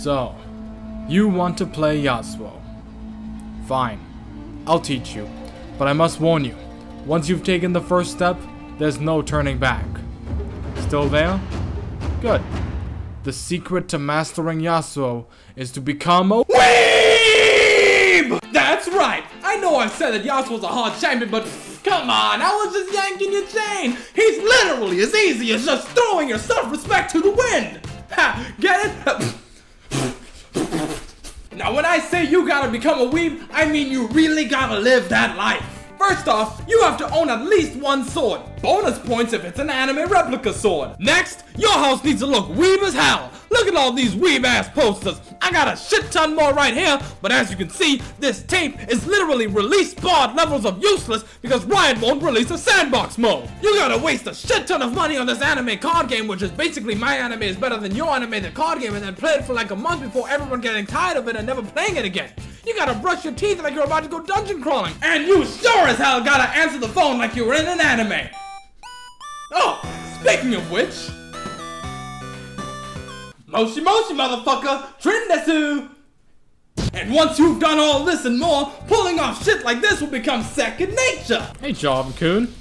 So, you want to play Yasuo. Fine, I'll teach you, but I must warn you, once you've taken the first step, there's no turning back. Still there? Good. The secret to mastering Yasuo is to become a weeb! That's right! I know I said that Yasuo's a hard champion, but come on, I was just yanking your chain! He's literally as easy as just throwing your self-respect to the wind! Ha! Get it? Now when I say you gotta become a weeb, I mean you really gotta live that life. First off, you have to own at least one sword. Bonus points if it's an anime replica sword. Next, your house needs to look weeb as hell. Look at all these weeb ass posters. I got a shit ton more right here, but as you can see, this tape is literally release barred levels of useless because Riot won't release a sandbox mode. You gotta waste a shit ton of money on this anime card game, which is basically my anime is better than your anime the card game, and then play it for like a month before everyone getting tired of it and never playing it again. You gotta brush your teeth like you're about to go dungeon crawling. And you sure as hell gotta answer the phone like you were in an anime. Oh, speaking of which, Moshi Moshi motherfucker, Trindesu! And once you've done all this and more, pulling off shit like this will become second nature! Hey, Job-kun.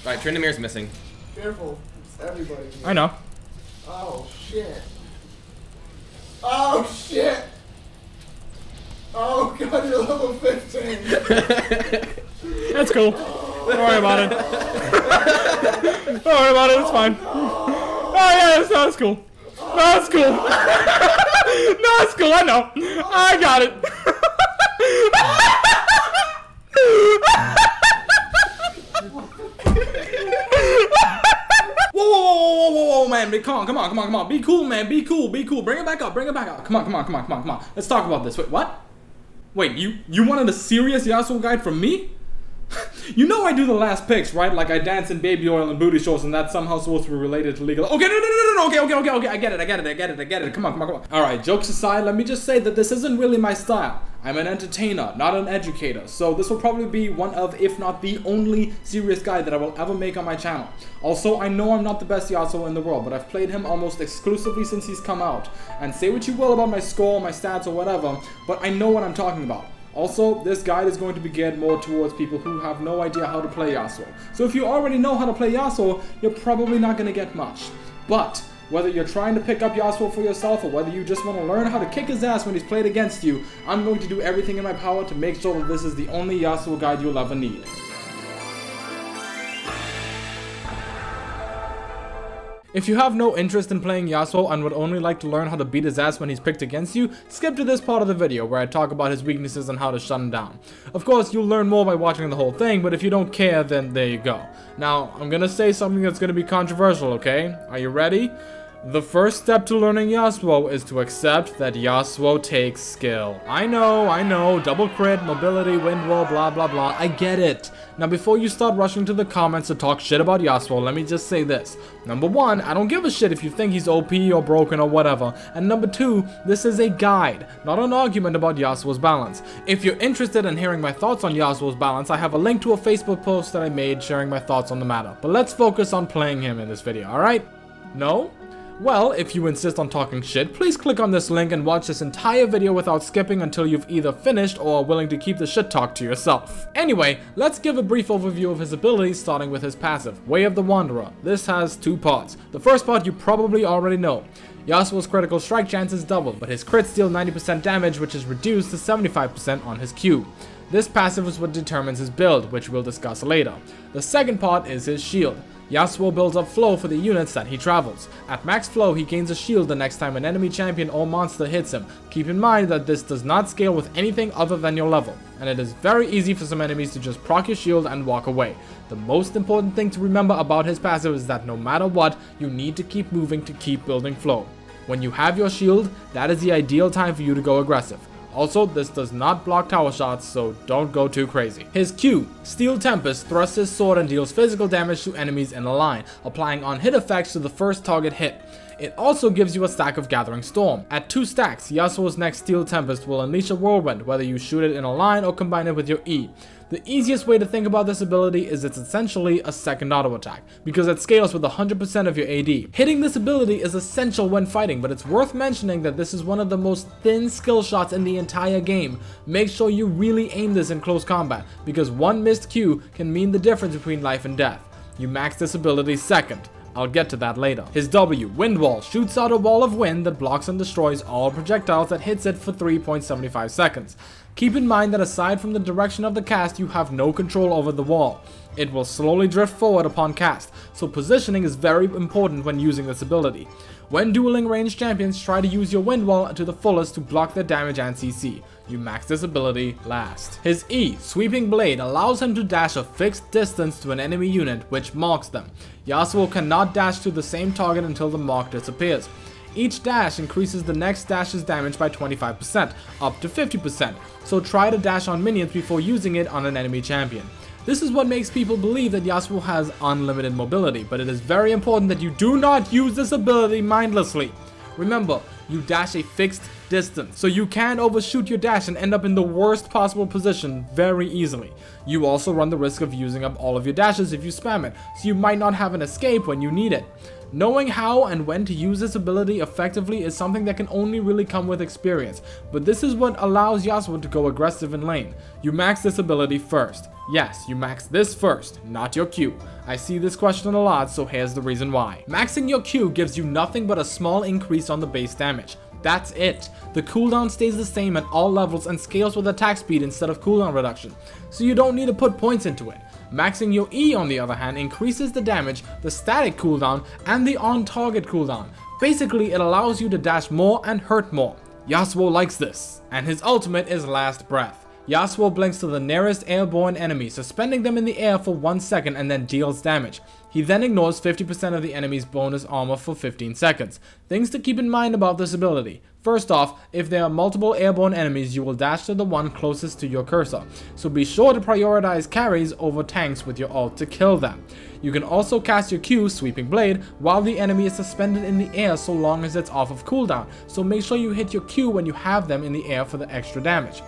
Right, Trindamir's missing. Careful, it's everybody. I know. Oh shit. Oh shit! Oh god, you're level 15! That's cool. Don't worry about it. Don't worry about it, it's fine. Oh yeah, that's cool. No, it's cool. No, it's cool, I know. I got it. Whoa, man, come on. Be cool, man, be cool. Bring it back up. Come on. Let's talk about this. Wait, what? Wait, you wanted a serious Yasuo guide from me? You know I do the last picks, right? Like I dance in baby oil and booty shorts, and that's somehow supposed to be related to legal. Okay, no. Okay. I get it. Come on. All right, jokes aside, let me just say that this isn't really my style. I'm an entertainer, not an educator. So this will probably be one of, if not the only serious guide that I will ever make on my channel. Also, I know I'm not the best Yasuo in the world, but I've played him almost exclusively since he's come out. And say what you will about my score, my stats, or whatever, but I know what I'm talking about. Also, this guide is going to be geared more towards people who have no idea how to play Yasuo. So if you already know how to play Yasuo, you're probably not going to get much. But whether you're trying to pick up Yasuo for yourself or whether you just want to learn how to kick his ass when he's played against you, I'm going to do everything in my power to make sure that this is the only Yasuo guide you'll ever need. If you have no interest in playing Yasuo and would only like to learn how to beat his ass when he's picked against you, skip to this part of the video where I talk about his weaknesses and how to shut him down. Of course, you'll learn more by watching the whole thing, but if you don't care, then there you go. Now, I'm gonna say something that's gonna be controversial, okay? Are you ready? The first step to learning Yasuo is to accept that Yasuo takes skill. I know, double crit, mobility, wind wall, blah blah blah, I get it. Now before you start rushing to the comments to talk shit about Yasuo, let me just say this. Number one, I don't give a shit if you think he's OP or broken or whatever. And number two, this is a guide, not an argument about Yasuo's balance. If you're interested in hearing my thoughts on Yasuo's balance, I have a link to a Facebook post that I made sharing my thoughts on the matter. But let's focus on playing him in this video, alright? No? Well, if you insist on talking shit, please click on this link and watch this entire video without skipping until you've either finished or are willing to keep the shit talk to yourself. Anyway, let's give a brief overview of his abilities, starting with his passive, Way of the Wanderer. This has two parts. The first part you probably already know. Yasuo's critical strike chance is doubled, but his crits deal 90% damage, which is reduced to 75% on his Q. This passive is what determines his build, which we'll discuss later. The second part is his shield. Yasuo builds up flow for the units that he travels. At max flow, he gains a shield the next time an enemy champion or monster hits him. Keep in mind that this does not scale with anything other than your level, and it is very easy for some enemies to just proc your shield and walk away. The most important thing to remember about his passive is that no matter what, you need to keep moving to keep building flow. When you have your shield, that is the ideal time for you to go aggressive. Also, this does not block tower shots, so don't go too crazy. His Q, Steel Tempest, thrusts his sword and deals physical damage to enemies in a line, applying on-hit effects to the first target hit. It also gives you a stack of Gathering Storm. At 2 stacks, Yasuo's next Steel Tempest will unleash a whirlwind, whether you shoot it in a line or combine it with your E. The easiest way to think about this ability is it's essentially a second auto attack, because it scales with 100% of your AD. Hitting this ability is essential when fighting, but it's worth mentioning that this is one of the most thin skill shots in the entire game. Make sure you really aim this in close combat, because one missed Q can mean the difference between life and death. You max this ability second. I'll get to that later. His W, Wind Wall, shoots out a wall of wind that blocks and destroys all projectiles that hits it for 3.75 seconds. Keep in mind that aside from the direction of the cast, you have no control over the wall. It will slowly drift forward upon cast, so positioning is very important when using this ability. When dueling ranged champions, try to use your Wind Wall to the fullest to block their damage and CC. You max this ability last. His E, Sweeping Blade, allows him to dash a fixed distance to an enemy unit, which marks them. Yasuo cannot dash to the same target until the mark disappears. Each dash increases the next dash's damage by 25%, up to 50%, so try to dash on minions before using it on an enemy champion. This is what makes people believe that Yasuo has unlimited mobility, but it is very important that you do not use this ability mindlessly. Remember, you dash a fixed distance, so you can overshoot your dash and end up in the worst possible position very easily. You also run the risk of using up all of your dashes if you spam it, so you might not have an escape when you need it. Knowing how and when to use this ability effectively is something that can only really come with experience, but this is what allows Yasuo to go aggressive in lane. You max this ability first. Yes, you max this first, not your Q. I see this question a lot, so here's the reason why. Maxing your Q gives you nothing but a small increase on the base damage. That's it. The cooldown stays the same at all levels and scales with attack speed instead of cooldown reduction, so you don't need to put points into it. Maxing your E, on the other hand, increases the damage, the static cooldown, and the on-target cooldown. Basically, it allows you to dash more and hurt more. Yasuo likes this. And his ultimate is Last Breath. Yasuo blinks to the nearest airborne enemy, suspending them in the air for 1 second and then deals damage. He then ignores 50% of the enemy's bonus armor for 15 seconds. Things to keep in mind about this ability. First off, if there are multiple airborne enemies, you will dash to the one closest to your cursor, so be sure to prioritize carries over tanks with your ult to kill them. You can also cast your Q, Sweeping Blade, while the enemy is suspended in the air so long as it's off of cooldown, so make sure you hit your Q when you have them in the air for the extra damage.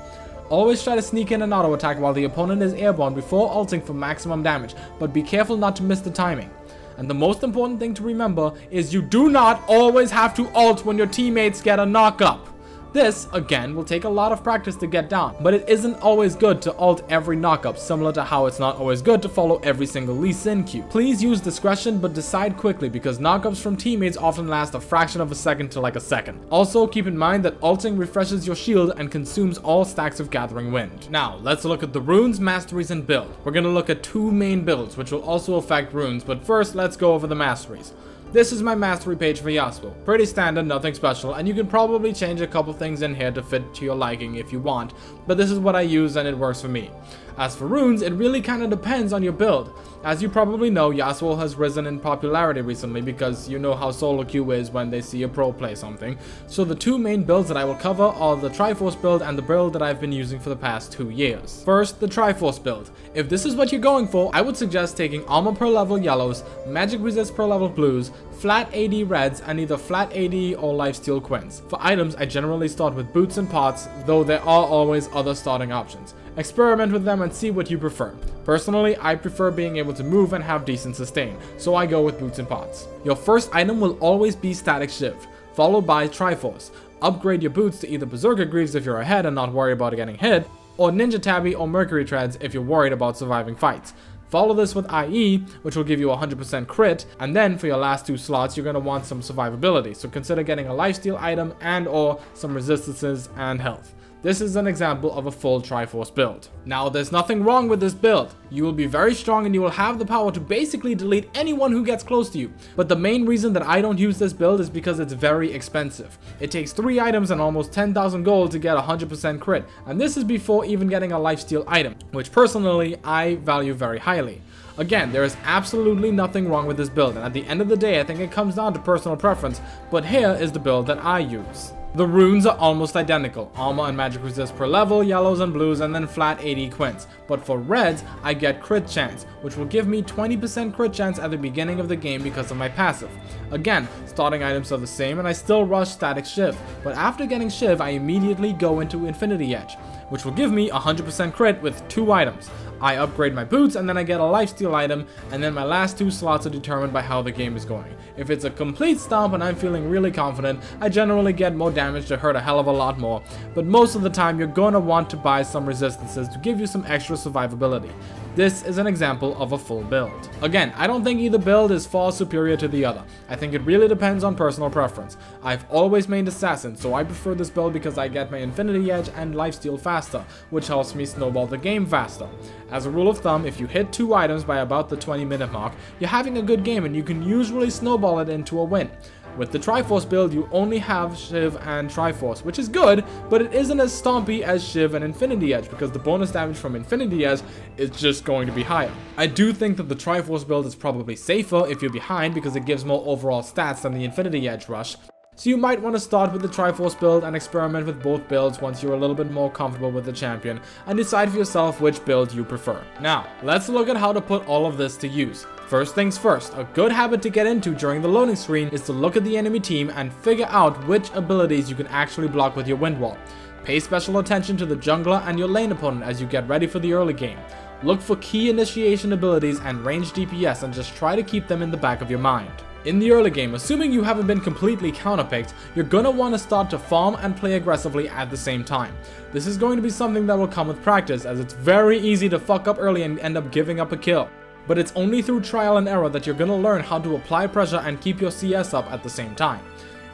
Always try to sneak in an auto attack while the opponent is airborne before ulting for maximum damage, but be careful not to miss the timing. And the most important thing to remember is you do not always have to ult when your teammates get a knock-up. This, again, will take a lot of practice to get down, but it isn't always good to ult every knockup, similar to how it's not always good to follow every single Lee Sin Q. Please use discretion, but decide quickly, because knockups from teammates often last a fraction of a second to like a second. Also, keep in mind that ulting refreshes your shield and consumes all stacks of Gathering Wind. Now, let's look at the runes, masteries, and build. We're gonna look at 2 main builds, which will also affect runes, but first, let's go over the masteries. This is my mastery page for Yasuo. Pretty standard, nothing special, and you can probably change a couple things in here to fit to your liking if you want, but this is what I use and it works for me. As for runes, it really kinda depends on your build. As you probably know, Yasuo has risen in popularity recently because you know how solo queue is when they see a pro play something. So the 2 main builds that I will cover are the Triforce build and the build that I've been using for the past 2 years. First, the Triforce build. If this is what you're going for, I would suggest taking armor per level yellows, magic resist per level blues, flat AD reds, and either flat AD or lifesteal quins. For items, I generally start with boots and pots, though there are always other starting options. Experiment with them and see what you prefer. Personally, I prefer being able to move and have decent sustain, so I go with boots and pots. Your first item will always be Static Shiv, followed by Triforce. Upgrade your boots to either Berserker Greaves if you're ahead and not worried about getting hit, or Ninja Tabby or Mercury Treads if you're worried about surviving fights. Follow this with IE, which will give you 100% crit, and then for your last 2 slots, you're going to want some survivability, so consider getting a lifesteal item and or some resistances and health. This is an example of a full Triforce build. Now, there's nothing wrong with this build. You will be very strong and you will have the power to basically delete anyone who gets close to you. But the main reason that I don't use this build is because it's very expensive. It takes 3 items and almost 10,000 gold to get 100% crit, and this is before even getting a lifesteal item, which personally I value very highly. Again, there is absolutely nothing wrong with this build, and at the end of the day, I think it comes down to personal preference, but here is the build that I use. The runes are almost identical, armor and magic resist per level, yellows and blues, and then flat 80 quints. But for reds, I get crit chance, which will give me 20% crit chance at the beginning of the game because of my passive. Again, starting items are the same and I still rush static shiv, but after getting shiv I immediately go into infinity edge, which will give me 100% crit with 2 items. I upgrade my boots and then I get a lifesteal item, and then my last 2 slots are determined by how the game is going. If it's a complete stomp and I'm feeling really confident, I generally get more damage to hurt a hell of a lot more, but most of the time you're gonna want to buy some resistances to give you some extra survivability. This is an example of a full build. Again, I don't think either build is far superior to the other. I think it really depends on personal preference. I've always mained assassin, so I prefer this build because I get my infinity edge and lifesteal faster, which helps me snowball the game faster. As a rule of thumb, if you hit 2 items by about the 20-minute mark, you're having a good game and you can usually snowball it into a win. With the Triforce build, you only have Shiv and Triforce, which is good, but it isn't as stompy as Shiv and Infinity Edge because the bonus damage from Infinity Edge is just going to be higher. I do think that the Triforce build is probably safer if you're behind because it gives more overall stats than the Infinity Edge rush. So you might want to start with the Triforce build and experiment with both builds once you're a little bit more comfortable with the champion and decide for yourself which build you prefer. Now, let's look at how to put all of this to use. First things first, a good habit to get into during the loading screen is to look at the enemy team and figure out which abilities you can actually block with your wind wall. Pay special attention to the jungler and your lane opponent as you get ready for the early game. Look for key initiation abilities and range DPS and just try to keep them in the back of your mind. In the early game, assuming you haven't been completely counterpicked, you're gonna want to start to farm and play aggressively at the same time. This is going to be something that will come with practice, as it's very easy to fuck up early and end up giving up a kill. But it's only through trial and error that you're gonna learn how to apply pressure and keep your CS up at the same time.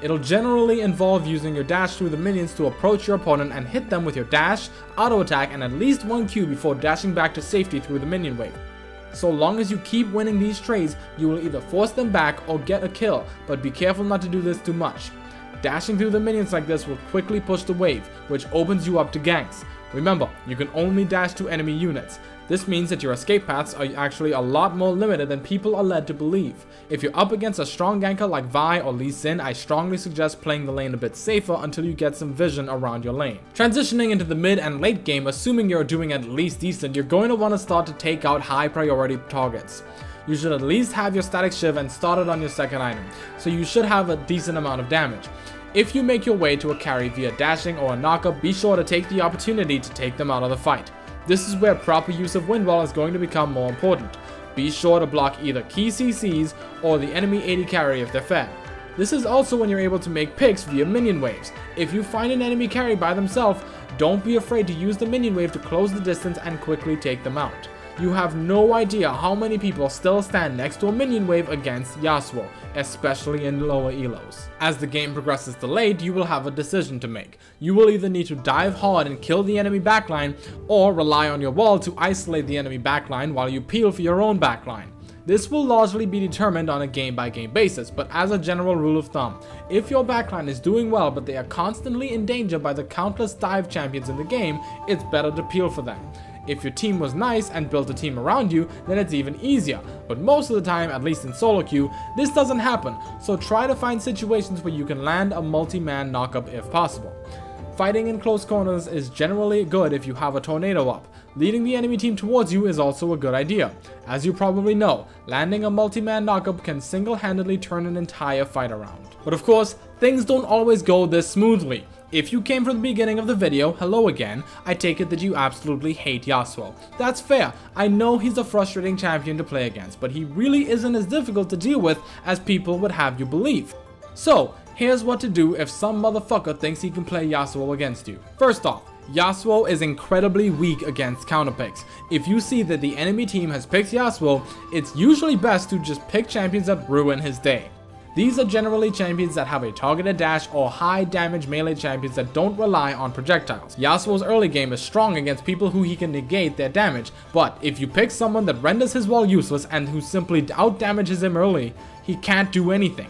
It'll generally involve using your dash through the minions to approach your opponent and hit them with your dash, auto attack, and at least 1 Q before dashing back to safety through the minion wave. So long as you keep winning these trades, you will either force them back or get a kill, but be careful not to do this too much. Dashing through the minions like this will quickly push the wave, which opens you up to ganks. Remember, you can only dash to enemy units. This means that your escape paths are actually a lot more limited than people are led to believe. If you're up against a strong ganker like Vi or Lee Sin, I strongly suggest playing the lane a bit safer until you get some vision around your lane. Transitioning into the mid and late game, assuming you're doing at least decent, you're going to want to start to take out high priority targets. You should at least have your static shiv and start it on your second item, so you should have a decent amount of damage. If you make your way to a carry via dashing or a knockup, be sure to take the opportunity to take them out of the fight. This is where proper use of wind wall is going to become more important. Be sure to block either key CCs or the enemy AD carry if they're fair. This is also when you're able to make picks via minion waves. If you find an enemy carry by themselves, don't be afraid to use the minion wave to close the distance and quickly take them out. You have no idea how many people still stand next to a minion wave against Yasuo, especially in lower elos. As the game progresses to late, you will have a decision to make. You will either need to dive hard and kill the enemy backline, or rely on your wall to isolate the enemy backline while you peel for your own backline. This will largely be determined on a game-by-game basis, but as a general rule of thumb, if your backline is doing well but they are constantly in danger by the countless dive champions in the game, it's better to peel for them. If your team was nice and built a team around you, then it's even easier, but most of the time, at least in solo queue, this doesn't happen, so try to find situations where you can land a multi-man knockup if possible. Fighting in close corners is generally good if you have a tornado up. Leading the enemy team towards you is also a good idea. As you probably know, landing a multi-man knockup can single-handedly turn an entire fight around. But of course, things don't always go this smoothly. If you came from the beginning of the video, hello again, I take it that you absolutely hate Yasuo. That's fair, I know he's a frustrating champion to play against, but he really isn't as difficult to deal with as people would have you believe. So, here's what to do if some motherfucker thinks he can play Yasuo against you. First off, Yasuo is incredibly weak against counterpicks. If you see that the enemy team has picked Yasuo, it's usually best to just pick champions that ruin his day. These are generally champions that have a targeted dash or high damage melee champions that don't rely on projectiles. Yasuo's early game is strong against people who he can negate their damage, but if you pick someone that renders his wall useless and who simply out damages him early, he can't do anything.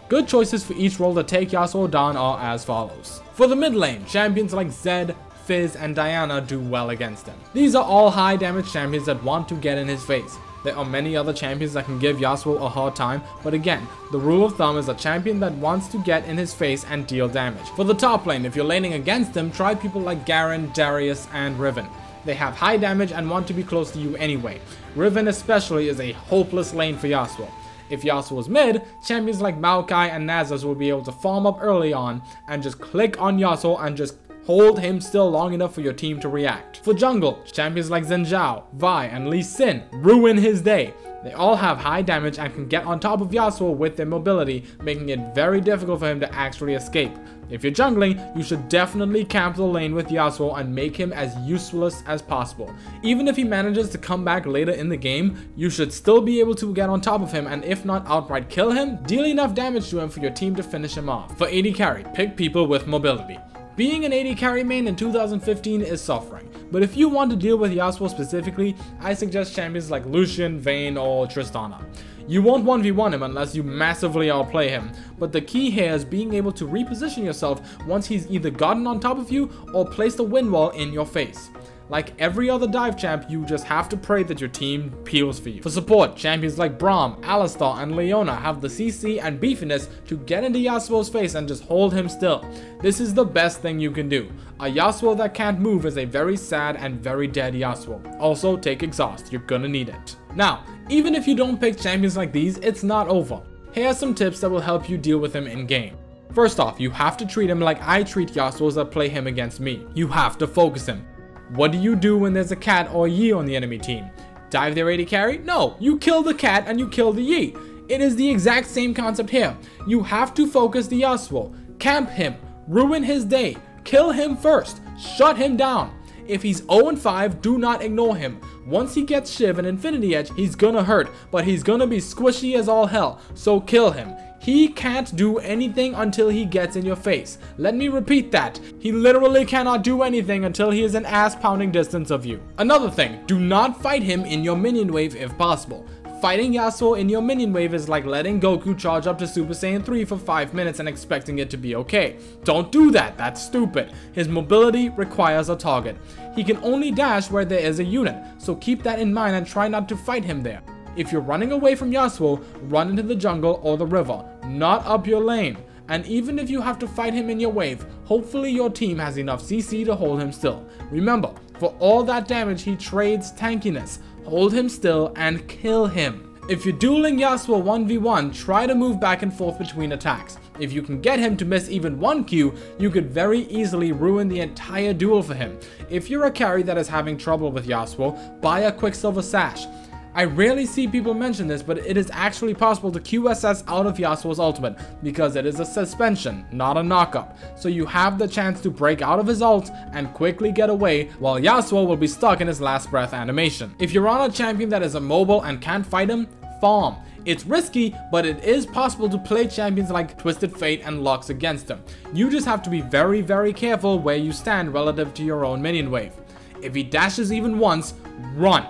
Good choices for each role to take Yasuo down are as follows. For the mid lane, champions like Zed, Fizz, and Diana do well against him. These are all high damage champions that want to get in his face. There are many other champions that can give Yasuo a hard time, but again, the rule of thumb is a champion that wants to get in his face and deal damage. For the top lane, if you're laning against him, try people like Garen, Darius, and Riven. They have high damage and want to be close to you anyway. Riven especially is a hopeless lane for Yasuo. If Yasuo is mid, champions like Maokai and Nasus will be able to farm up early on and just click on Yasuo and just hold him still long enough for your team to react. For jungle, champions like Xin Zhao, Vi, and Lee Sin ruin his day. They all have high damage and can get on top of Yasuo with their mobility, making it very difficult for him to actually escape. If you're jungling, you should definitely camp the lane with Yasuo and make him as useless as possible. Even if he manages to come back later in the game, you should still be able to get on top of him, and if not outright kill him, deal enough damage to him for your team to finish him off. For AD carry, pick people with mobility. Being an AD carry main in 2015 is suffering, but if you want to deal with Yasuo specifically, I suggest champions like Lucian, Vayne, or Tristana. You won't 1v1 him unless you massively outplay him, but the key here is being able to reposition yourself once he's either gotten on top of you or placed a wind wall in your face. Like every other dive champ, you just have to pray that your team peels for you. For support, champions like Braum, Alistar, and Leona have the CC and beefiness to get into Yasuo's face and just hold him still. This is the best thing you can do. A Yasuo that can't move is a very sad and very dead Yasuo. Also, take exhaust, you're gonna need it. Now, even if you don't pick champions like these, it's not over. Here are some tips that will help you deal with him in game. First off, you have to treat him like I treat Yasuos that play him against me. You have to focus him. What do you do when there's a cat or a Yi on the enemy team? Dive their AD carry? No, you kill the cat and you kill the Yi. It is the exact same concept here. You have to focus the Yasuo, camp him, ruin his day, kill him first, shut him down. If he's 0-5, do not ignore him. Once he gets Shiv and Infinity Edge, he's gonna hurt, but he's gonna be squishy as all hell, so kill him. He can't do anything until he gets in your face. Let me repeat that. He literally cannot do anything until he is an ass-pounding distance of you. Another thing, do not fight him in your minion wave if possible. Fighting Yasuo in your minion wave is like letting Goku charge up to Super Saiyan 3 for 5 minutes and expecting it to be okay. Don't do that, that's stupid. His mobility requires a target. He can only dash where there is a unit, so keep that in mind and try not to fight him there. If you're running away from Yasuo, run into the jungle or the river, not up your lane. And even if you have to fight him in your wave, hopefully your team has enough CC to hold him still. Remember, for all that damage he trades tankiness. Hold him still and kill him. If you're dueling Yasuo 1v1, try to move back and forth between attacks. If you can get him to miss even one Q, you could very easily ruin the entire duel for him. If you're a carry that is having trouble with Yasuo, buy a Quicksilver Sash. I rarely see people mention this, but it is actually possible to QSS out of Yasuo's ultimate, because it is a suspension, not a knockup. So you have the chance to break out of his ult and quickly get away, while Yasuo will be stuck in his last breath animation. If you're on a champion that is immobile and can't fight him, farm. It's risky, but it is possible to play champions like Twisted Fate and Lux against him. You just have to be very, very careful where you stand relative to your own minion wave. If he dashes even once, run.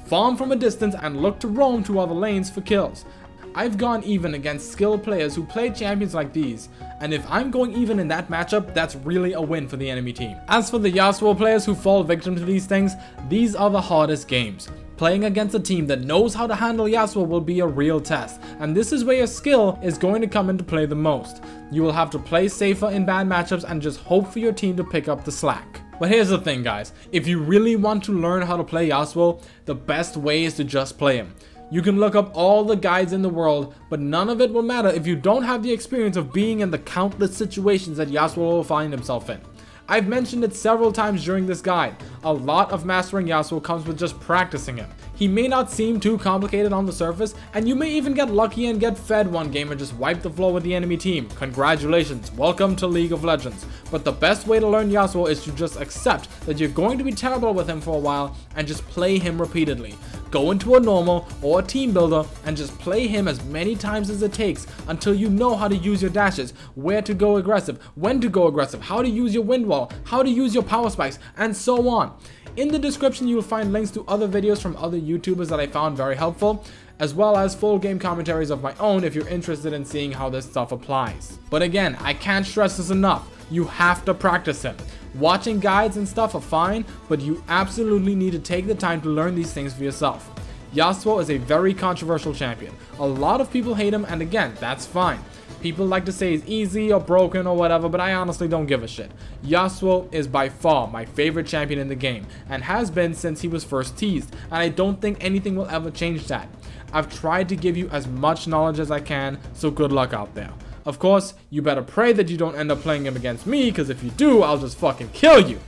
Farm from a distance and look to roam to other lanes for kills. I've gone even against skilled players who play champions like these, and if I'm going even in that matchup, that's really a win for the enemy team. As for the Yasuo players who fall victim to these things, these are the hardest games. Playing against a team that knows how to handle Yasuo will be a real test, and this is where your skill is going to come into play the most. You will have to play safer in bad matchups and just hope for your team to pick up the slack. But here's the thing, guys, if you really want to learn how to play Yasuo, the best way is to just play him. You can look up all the guides in the world, but none of it will matter if you don't have the experience of being in the countless situations that Yasuo will find himself in. I've mentioned it several times during this guide. A lot of mastering Yasuo comes with just practicing him. He may not seem too complicated on the surface, and you may even get lucky and get fed one game and just wipe the floor with the enemy team. Congratulations, welcome to League of Legends. But the best way to learn Yasuo is to just accept that you're going to be terrible with him for a while and just play him repeatedly. Go into a normal or a team builder and just play him as many times as it takes until you know how to use your dashes, where to go aggressive, when to go aggressive, how to use your wind wall, how to use your power spikes, and so on. In the description you will find links to other videos from other YouTubers that I found very helpful, as well as full game commentaries of my own if you're interested in seeing how this stuff applies. But again, I can't stress this enough, you have to practice him. Watching guides and stuff are fine, but you absolutely need to take the time to learn these things for yourself. Yasuo is a very controversial champion. A lot of people hate him, and again, that's fine. People like to say he's easy or broken or whatever, but I honestly don't give a shit. Yasuo is by far my favorite champion in the game, and has been since he was first teased, and I don't think anything will ever change that. I've tried to give you as much knowledge as I can, so good luck out there. Of course, you better pray that you don't end up playing him against me, because if you do, I'll just fucking kill you.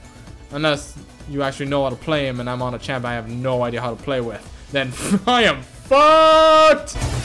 Unless you actually know how to play him and I'm on a champ I have no idea how to play with. Then I am fucked!